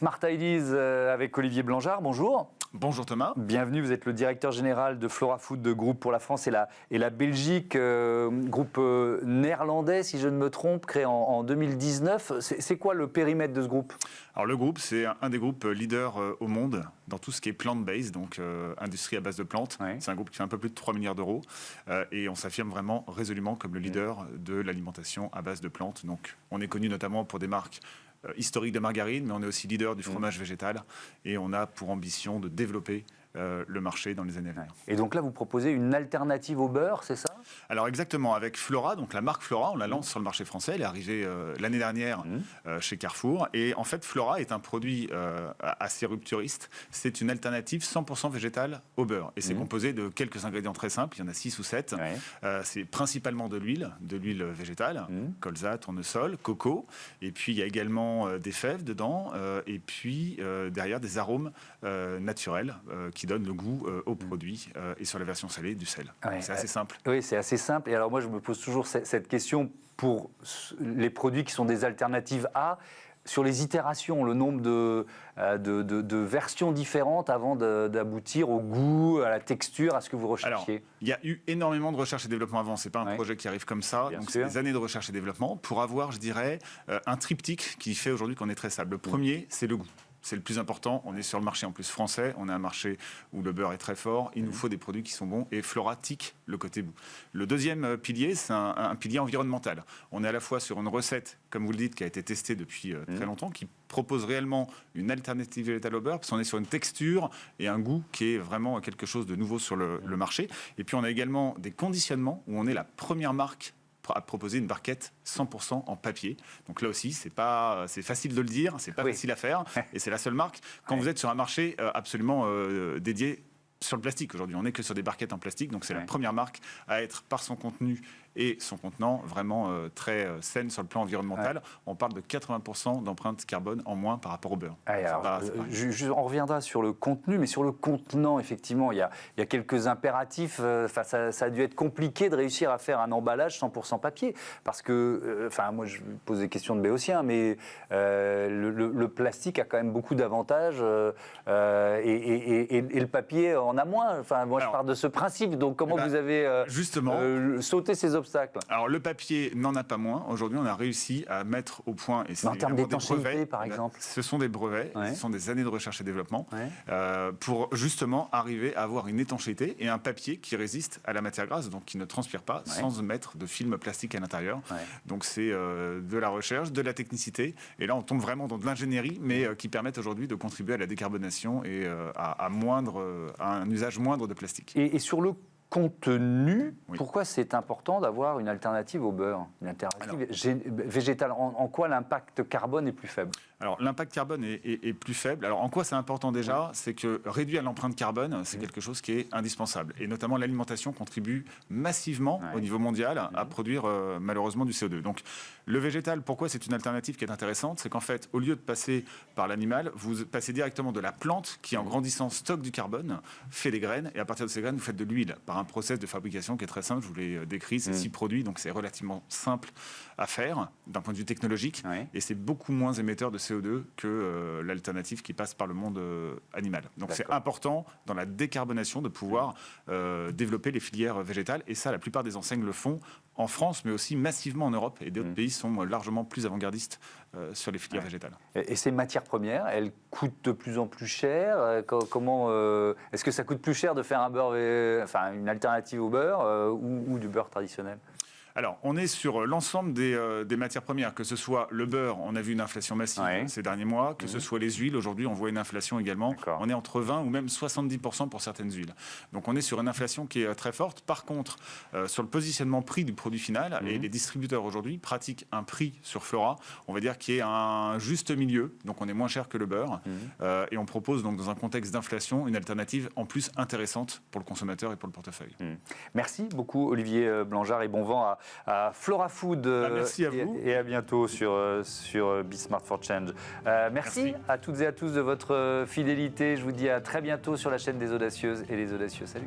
Smart Ideas avec Olivier Blanchard, bonjour. Bonjour Thomas. Bienvenue, vous êtes le directeur général de Flora Food de Groupe pour la France et la Belgique, groupe néerlandais si je ne me trompe, créé en 2019. C'est quoi le périmètre de ce groupe ? Alors le groupe, c'est un des groupes leaders au monde dans tout ce qui est plant-based, donc industrie à base de plantes. Oui. C'est un groupe qui fait un peu plus de 3 milliards d'euros et on s'affirme vraiment résolument comme le leader de l'alimentation à base de plantes. Donc on est connu notamment pour des marques historique de margarine, mais on est aussi leader du fromage végétal et on a pour ambition de développer le marché dans les années à venir. Et donc là, vous proposez une alternative au beurre, c'est ça ? Alors exactement, avec Flora, donc la marque Flora, on la lance sur le marché français, elle est arrivée l'année dernière chez Carrefour, et en fait Flora est un produit assez rupturiste, c'est une alternative 100% végétale au beurre, et c'est composé de quelques ingrédients très simples, il y en a 6 ou 7, c'est principalement de l'huile végétale, colza, tournesol, coco, et puis il y a également des fèves dedans, et puis derrière des arômes naturels qui donnent le goût au produit, et sur la version salée du sel. C'est assez simple. Oui, c'est assez simple. Et alors moi, je me pose toujours cette question pour les produits qui sont des alternatives à, sur les itérations, le nombre de versions différentes avant d'aboutir au goût, à la texture, à ce que vous recherchiez. Alors, il y a eu énormément de recherche et développement avant. C'est pas un projet qui arrive comme ça. Donc, c'est des années de recherche et développement pour avoir, je dirais, un triptyque qui fait aujourd'hui qu'on est très stable. Le premier, c'est le goût. C'est le plus important. On est sur le marché en plus français. On a un marché où le beurre est très fort. Il nous faut des produits qui sont bons. Et Flora tique le côté goût. Le deuxième pilier, c'est un pilier environnemental. On est à la fois sur une recette, comme vous le dites, qui a été testée depuis très longtemps, qui propose réellement une alternative végétale au beurre, parce qu'on est sur une texture et un goût qui est vraiment quelque chose de nouveau sur le marché. Et puis on a également des conditionnements où on est la première marque à proposer une barquette 100% en papier. Donc là aussi, c'est facile de le dire, c'est pas facile à faire, et c'est la seule marque. Quand vous êtes sur un marché absolument dédié sur le plastique aujourd'hui, on n'est que sur des barquettes en plastique, donc c'est la première marque à être par son contenu et son contenant vraiment très saine sur le plan environnemental. On parle de 80% d'empreinte carbone en moins par rapport au beurre. On reviendra sur le contenu, mais sur le contenant, effectivement, il y a quelques impératifs. Ça a dû être compliqué de réussir à faire un emballage 100% papier, parce que, moi je pose des questions de béotien, mais le plastique a quand même beaucoup d'avantages et le papier en a moins. Moi je pars de ce principe, donc comment vous avez sauté ces obstacles? Alors le papier n'en a pas moins. Aujourd'hui, on a réussi à mettre au point, et c'est en termes d'étanchéité, par exemple. Ce sont des brevets, ce sont des années de recherche et développement pour justement arriver à avoir une étanchéité et un papier qui résiste à la matière grasse, donc qui ne transpire pas sans mettre de film plastique à l'intérieur. Donc c'est de la recherche, de la technicité, et là on tombe vraiment dans de l'ingénierie, mais qui permettent aujourd'hui de contribuer à la décarbonation et à un usage moindre de plastique. Et sur le contenu, pourquoi c'est important d'avoir une alternative au beurre, une alternative végétale? En quoi l'impact carbone est plus faible? Alors l'impact carbone est plus faible. Alors en quoi c'est important déjà? C'est que réduire l'empreinte carbone, c'est quelque chose qui est indispensable. Et notamment l'alimentation contribue massivement au niveau mondial à produire malheureusement du CO2. Donc le végétal, pourquoi c'est une alternative qui est intéressante? C'est qu'en fait, au lieu de passer par l'animal, vous passez directement de la plante qui en grandissant stocke du carbone, fait des graines, et à partir de ces graines, vous faites de l'huile par un process de fabrication qui est très simple, je vous l'ai décrit, c'est 6 produits, donc c'est relativement simple à faire d'un point de vue technologique, et c'est beaucoup moins émetteur de CO2 que l'alternative qui passe par le monde animal. Donc c'est important dans la décarbonation de pouvoir développer les filières végétales, et ça la plupart des enseignes le font en France, mais aussi massivement en Europe, et d'autres pays sont largement plus avant-gardistes sur les filières végétales. Et ces matières premières, elles coûtent de plus en plus cher. Comment est-ce que ça coûte plus cher de faire un beurre, une alternative au beurre ou du beurre traditionnel? Alors, on est sur l'ensemble des matières premières, que ce soit le beurre, on a vu une inflation massive ces derniers mois, que ce soit les huiles, aujourd'hui on voit une inflation également, on est entre 20 ou même 70% pour certaines huiles. Donc on est sur une inflation qui est très forte. Par contre, sur le positionnement prix du produit final, les distributeurs aujourd'hui pratiquent un prix sur Flora, on va dire qui est un juste milieu, donc on est moins cher que le beurre, et on propose donc dans un contexte d'inflation une alternative en plus intéressante pour le consommateur et pour le portefeuille. Merci beaucoup Olivier Blanchard, et bon vent à Flora Food. Merci à vous. Et à bientôt sur Be Smart for Change. Merci à toutes et à tous de votre fidélité. Je vous dis à très bientôt sur la chaîne des Audacieuses et les Audacieux. Salut.